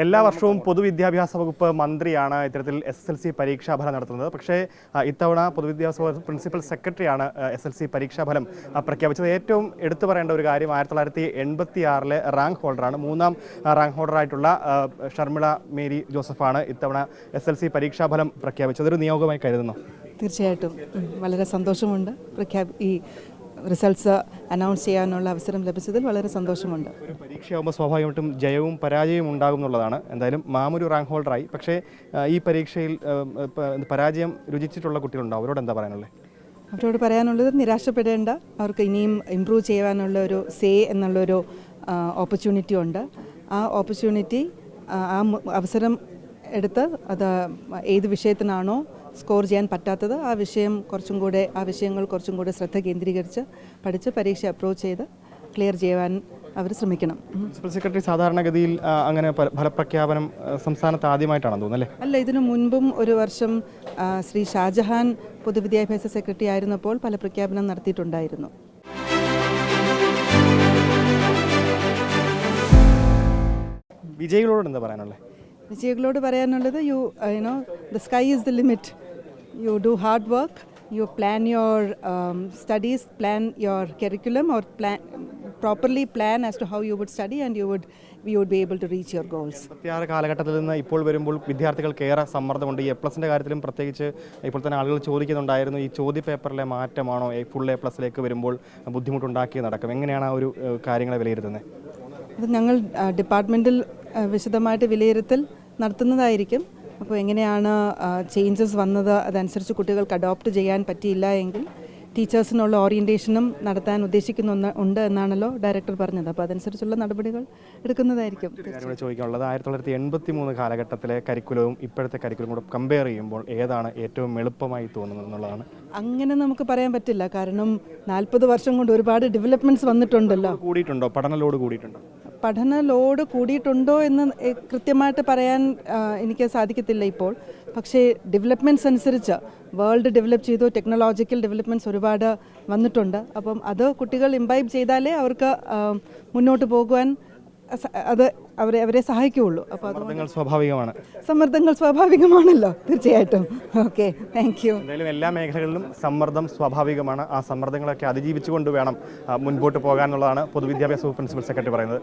എല്ലാ വർഷവും പൊതുവിദ്യാഭ്യാസ വകുപ്പ് മന്ത്രിയാണ് ഇത്തരത്തിൽ SSLC പരീക്ഷാഫലം നടത്തുന്നത്. പക്ഷേ ഇത്തവണ പൊതുവിദ്യാഭ്യാസ വകുപ്പ് പ്രിൻസിപ്പൽ സെക്രട്ടറിയാണ് SSLC പരീക്ഷാഫലം പ്രഖ്യാപിച്ചത്. ഏറ്റവും എടുത്തു പറയേണ്ട ഒരു കാര്യം 1986 റാങ്ക് ഹോൾഡറാണ്. മൂന്നാം റാങ്ക് ഹോൾഡറായിട്ടുള്ള ഷർമിള മേരി ജോസഫാണ് ഇത്തവണ SSLC പരീക്ഷാഫലം പ്രഖ്യാപിച്ചത്. ഒരു നിയോഗമായി കരുതുന്നു? തീർച്ചയായിട്ടും വളരെ സന്തോഷമുണ്ട്. ഈ റിസൾട്ട്സ് അനൗൺസ് ചെയ്യാനുള്ള അവസരം ലഭിച്ചതിൽ വളരെ സന്തോഷമുണ്ട്. ഒരു പരീക്ഷയാകുമ്പോൾ സ്വാഭാവികമായിട്ടും ജയവും പരാജയവും ഉണ്ടാകും എന്നുള്ളതാണ്. എന്തായാലും മാമൊരു റാങ്ക് ഹോൾഡറായി. പക്ഷേ ഈ പരീക്ഷയിൽ പരാജയം രുചിച്ചിട്ടുള്ള കുട്ടികളുണ്ടോ? അവരോട് എന്താ പറയാനുള്ളത്? അവരോട് പറയാനുള്ളത് നിരാശപ്പെടേണ്ട. അവർക്ക് ഇനിയും ഇമ്പ്രൂവ് ചെയ്യാനുള്ള ഒരു എന്നുള്ളൊരു ഓപ്പർച്യൂണിറ്റി ഉണ്ട്. ആ ഓപ്പർച്യൂണിറ്റി ആ അവസരം എടുത്ത് അത് ഏത് വിഷയത്തിനാണോ സ്കോർ ചെയ്യാൻ പറ്റാത്തത് ആ വിഷയങ്ങൾ കുറച്ചും കൂടെ ശ്രദ്ധ കേന്ദ്രീകരിച്ച് പഠിച്ച് പരീക്ഷ അപ്രോച്ച് ചെയ്ത് ക്ലിയർ ചെയ്യാൻ അവർ ശ്രമിക്കണം. പ്രിൻസിപ്പൽ സെക്രട്ടറി സാധാരണഗതിയിൽ അങ്ങനെ ഫലപ്രഖ്യാപനം സംസ്ഥാനത്ത് ആദ്യമായിട്ടാണെന്ന് തോന്നുന്നല്ലേ? അല്ല, ഇതിനു മുൻപും ഒരു വർഷം ശ്രീ ഷാജഹാൻ പൊതുവിദ്യാഭ്യാസ സെക്രട്ടറി ആയിരുന്നപ്പോൾ ഫലപ്രഖ്യാപനം നടത്തിയിട്ടുണ്ടായിരുന്നു. വിജയികളോട് എന്താ പറയാനുള്ളത്? വിജയികളോട് പറയാനുള്ളത് the sky is the limit. You do hard work, you plan your studies, plan your curriculum, or properly plan as to how you would study, and you would be able to reach your goals. 86 കാലഘട്ടത്തിൽ നിന്ന് ഇപ്പോൾ വരുമ്പോൾ വിദ്യാർത്ഥികൾക്ക് ഏറെ സമ്മർദ്ദമുണ്ട്. ഈ A+ന്റെ കാര്യത്തിലും പ്രത്യേകിച്ച് ഇപ്പോൾ തന്നെ ആളുകൾ ചോദിക്കുന്നുണ്ടായിരുന്നു, ഈ ചോദ്യ പേപ്പറിലെ മാറ്റമാണോ ഫുൾ A+ലേക്ക് വരുമ്പോൾ ബുദ്ധിമുട്ടുണ്ടാക്കിയതടക്കം. എങ്ങനെയാണ് ആ ഒരു കാര്യങ്ങളെ വിലയിരുത്തുന്നത്? അത് ഞങ്ങൾ ഡിപ്പാർട്ട്മെൻറ്റിൽ വിശദമായിട്ട് വിലയിരുത്തൽ നടത്തുന്നതായിരിക്കും. അപ്പോൾ എങ്ങനെയാണ് ചേഞ്ചസ് വന്നത്, അതനുസരിച്ച് കുട്ടികൾക്ക് അഡോപ്റ്റ് ചെയ്യാൻ പറ്റിയില്ല എങ്കിൽ ടീച്ചേഴ്സിനുള്ള ഓറിയൻറ്റേഷനും നടത്താൻ ഉദ്ദേശിക്കുന്നുണ്ട് എന്നാണല്ലോ ഡയറക്ടർ പറഞ്ഞത്. അപ്പോൾ അതനുസരിച്ചുള്ള നടപടികൾ എടുക്കുന്നതായിരിക്കും. ചോദിക്കാനുള്ളത് 1983 കാലഘട്ടത്തിലെ കരിക്കുലവും ഇപ്പോഴത്തെ കരിക്കുലവും കൂടെ കമ്പയർ ചെയ്യുമ്പോൾ ഏതാണ് ഏറ്റവും എളുപ്പമായി തോന്നുന്നത് എന്നുള്ളതാണ്. അങ്ങനെ നമുക്ക് പറയാൻ പറ്റില്ല. കാരണം 40 വർഷം കൊണ്ട് ഒരുപാട് ഡെവലപ്മെൻറ്റ്സ് വന്നിട്ടുണ്ടല്ലോ. കൂടിയിട്ടുണ്ടോ? പഠന ലോഡ് കൂടിയിട്ടുണ്ടോ? പഠന ലോഡ് കൂടിയിട്ടുണ്ടോ എന്ന് കൃത്യമായിട്ട് പറയാൻ എനിക്ക് സാധിക്കത്തില്ല ഇപ്പോൾ. പക്ഷേ ഡെവലപ്മെൻറ്റ്സ് അനുസരിച്ച് വേൾഡ് ഡെവലപ്പ് ചെയ്തു, ടെക്നോളജിക്കൽ ഡെവലപ്മെൻറ്റ്സ് ഒരുപാട് വന്നിട്ടുണ്ട്. അപ്പം അത് കുട്ടികൾ ഇംബൈബ് ചെയ്താലേ അവർക്ക് മുന്നോട്ട് പോകുവാൻ അത് അവരെ സഹായിക്കുകയുള്ളൂ. അപ്പോൾ സമ്മർദ്ദങ്ങൾ സ്വാഭാവികമാണല്ലോ. തീർച്ചയായിട്ടും. Okay, thank you. എന്തായാലും എല്ലാ മേഖലകളിലും സമ്മർദ്ദം സ്വാഭാവികമാണ്. ആ സമ്മർദ്ദങ്ങളൊക്കെ അതിജീവിച്ചുകൊണ്ട് വേണം മുൻപോട്ട് പോകാൻ എന്നുള്ളതാണ് പൊതുവിദ്യാഭ്യാസ വകുപ്പ് പ്രിൻസിപ്പൽ സെക്രട്ടറി പറയുന്നത്.